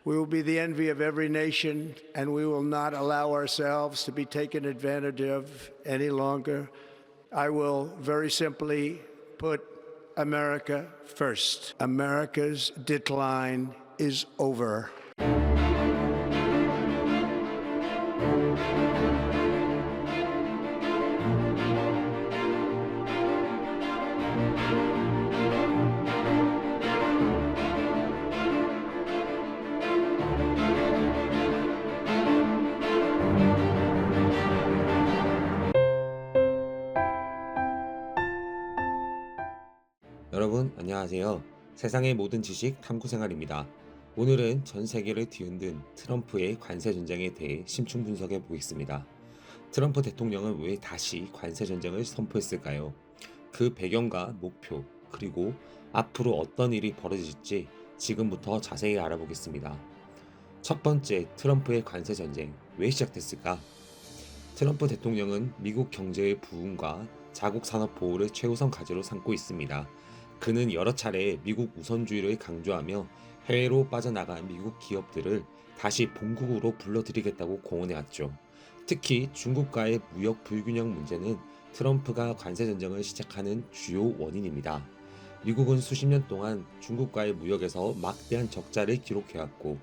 We will be the envy of every nation, and we will not allow ourselves to be taken advantage of any longer. I will very simply put America first. America's decline is over. 여러분 안녕하세요. 세상의 모든 지식 탐구생활입니다. 오늘은 전 세계를 뒤흔든 트럼프의 관세 전쟁에 대해 심층 분석해 보겠습니다. 트럼프 대통령은 왜 다시 관세 전쟁을 선포했을까요? 그 배경과 목표, 그리고 앞으로 어떤 일이 벌어질지 지금부터 자세히 알아보겠습니다. 첫 번째, 트럼프의 관세 전쟁 왜 시작됐을까? 트럼프 대통령은 미국 경제의 부흥과 자국 산업 보호를 최우선 과제로 삼고 있습니다. 그는 여러 차례 미국 우선주의를 강조하며 해외로 빠져나간 미국 기업들을 다시 본국으로 불러들이겠다고 공언해왔죠. 특히 중국과의 무역 불균형 문제는 트럼프가 관세 전쟁을 시작하는 주요 원인입니다. 미국은 수십 년 동안 중국과의 무역에서 막대한 적자를 기록해왔고,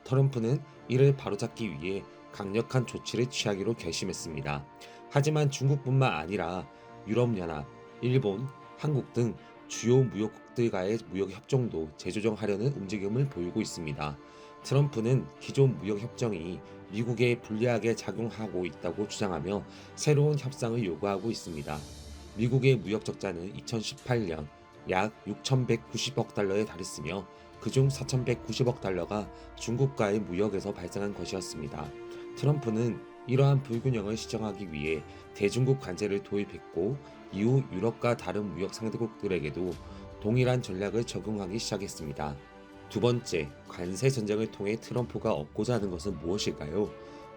트럼프는 이를 바로잡기 위해 강력한 조치를 취하기로 결심했습니다. 하지만 중국뿐만 아니라 유럽연합, 일본, 한국 등 주요 무역국들과의 무역 협정도 재조정하려는 움직임을 보이고 있습니다. 트럼프는 기존 무역 협정이 미국에 불리하게 작용하고 있다고 주장하며 새로운 협상을 요구하고 있습니다. 미국의 무역 적자는 2018년 약 6,190억 달러에 달했으며 그중 4,190억 달러가 중국과의 무역에서 발생한 것이었습니다. 트럼프는 이러한 불균형을 시정하기 위해 대중국 관세를 도입했고, 이후 유럽과 다른 무역 상대국들에게도 동일한 전략을 적용하기 시작했습니다. 두 번째, 관세 전쟁을 통해 트럼프가 얻고자 하는 것은 무엇일까요?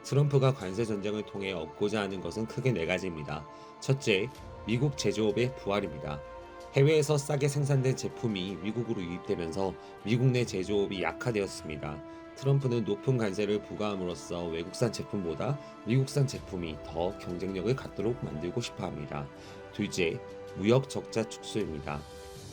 트럼프가 관세 전쟁을 통해 얻고자 하는 것은 크게 네 가지입니다. 첫째, 미국 제조업의 부활입니다. 해외에서 싸게 생산된 제품이 미국으로 유입되면서 미국 내 제조업이 약화되었습니다. 트럼프는 높은 관세를 부과함으로써 외국산 제품보다 미국산 제품이 더 경쟁력을 갖도록 만들고 싶어 합니다. 둘째, 무역 적자 축소입니다.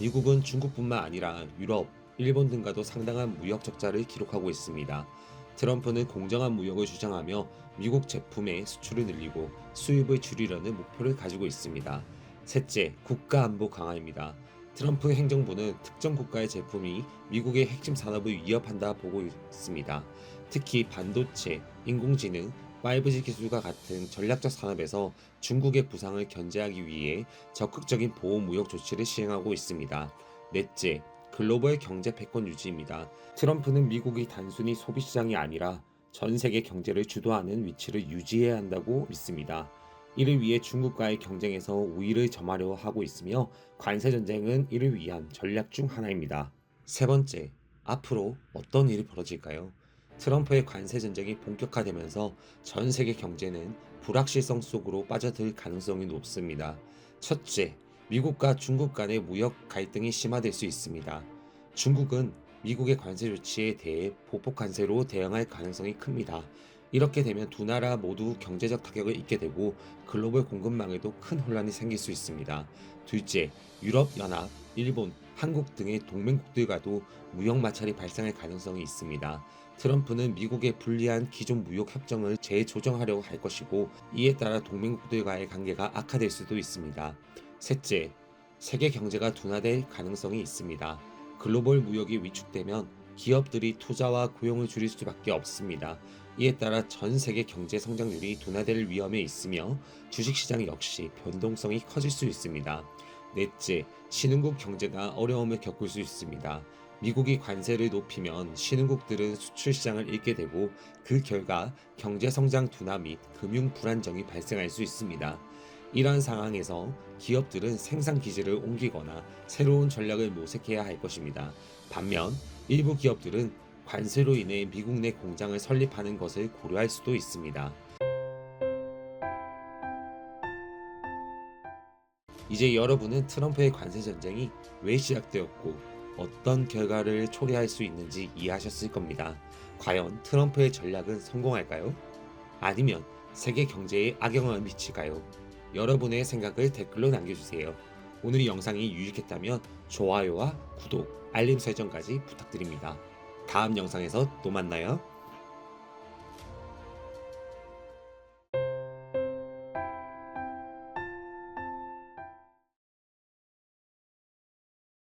미국은 중국뿐만 아니라 유럽, 일본 등과도 상당한 무역 적자를 기록하고 있습니다. 트럼프는 공정한 무역을 주장하며 미국 제품의 수출을 늘리고 수입을 줄이려는 목표를 가지고 있습니다. 셋째, 국가안보 강화입니다. 트럼프 행정부는 특정 국가의 제품이 미국의 핵심 산업을 위협한다 보고 있습니다. 특히 반도체, 인공지능, 5G 기술과 같은 전략적 산업에서 중국의 부상을 견제하기 위해 적극적인 보호 무역 조치를 시행하고 있습니다. 넷째, 글로벌 경제 패권 유지입니다. 트럼프는 미국이 단순히 소비시장이 아니라 전 세계 경제를 주도하는 위치를 유지해야 한다고 믿습니다. 이를 위해 중국과의 경쟁에서 우위를 점하려 하고 있으며 관세 전쟁은 이를 위한 전략 중 하나입니다. 세 번째, 앞으로 어떤 일이 벌어질까요? 트럼프의 관세 전쟁이 본격화되면서 전 세계 경제는 불확실성 속으로 빠져들 가능성이 높습니다. 첫째, 미국과 중국 간의 무역 갈등이 심화될 수 있습니다. 중국은 미국의 관세 조치에 대해 보복 관세로 대응할 가능성이 큽니다. 이렇게 되면 두 나라 모두 경제적 타격을 입게 되고 글로벌 공급망에도 큰 혼란이 생길 수 있습니다. 둘째, 유럽연합, 일본, 한국 등의 동맹국들과도 무역 마찰이 발생할 가능성이 있습니다. 트럼프는 미국에 불리한 기존 무역 협정을 재조정하려고 할 것이고, 이에 따라 동맹국들과의 관계가 악화될 수도 있습니다. 셋째, 세계 경제가 둔화될 가능성이 있습니다. 글로벌 무역이 위축되면 기업들이 투자와 고용을 줄일 수밖에 없습니다. 이에 따라 전 세계 경제 성장률이 둔화될 위험에 있으며 주식시장 역시 변동성이 커질 수 있습니다. 넷째, 신흥국 경제가 어려움을 겪을 수 있습니다. 미국이 관세를 높이면 신흥국들은 수출 시장을 잃게 되고, 그 결과 경제 성장 둔화 및 금융 불안정이 발생할 수 있습니다. 이러한 상황에서 기업들은 생산 기지를 옮기거나 새로운 전략을 모색해야 할 것입니다. 반면 일부 기업들은 관세로 인해 미국 내 공장을 설립하는 것을 고려할 수도 있습니다. 이제 여러분은 트럼프의 관세 전쟁이 왜 시작되었고 어떤 결과를 초래할 수 있는지 이해하셨을 겁니다. 과연 트럼프의 전략은 성공할까요? 아니면 세계 경제에 악영향을 미칠까요? 여러분의 생각을 댓글로 남겨주세요. 오늘 이 영상이 유익했다면 좋아요와 구독, 알림 설정까지 부탁드립니다. 다음 영상에서 또 만나요.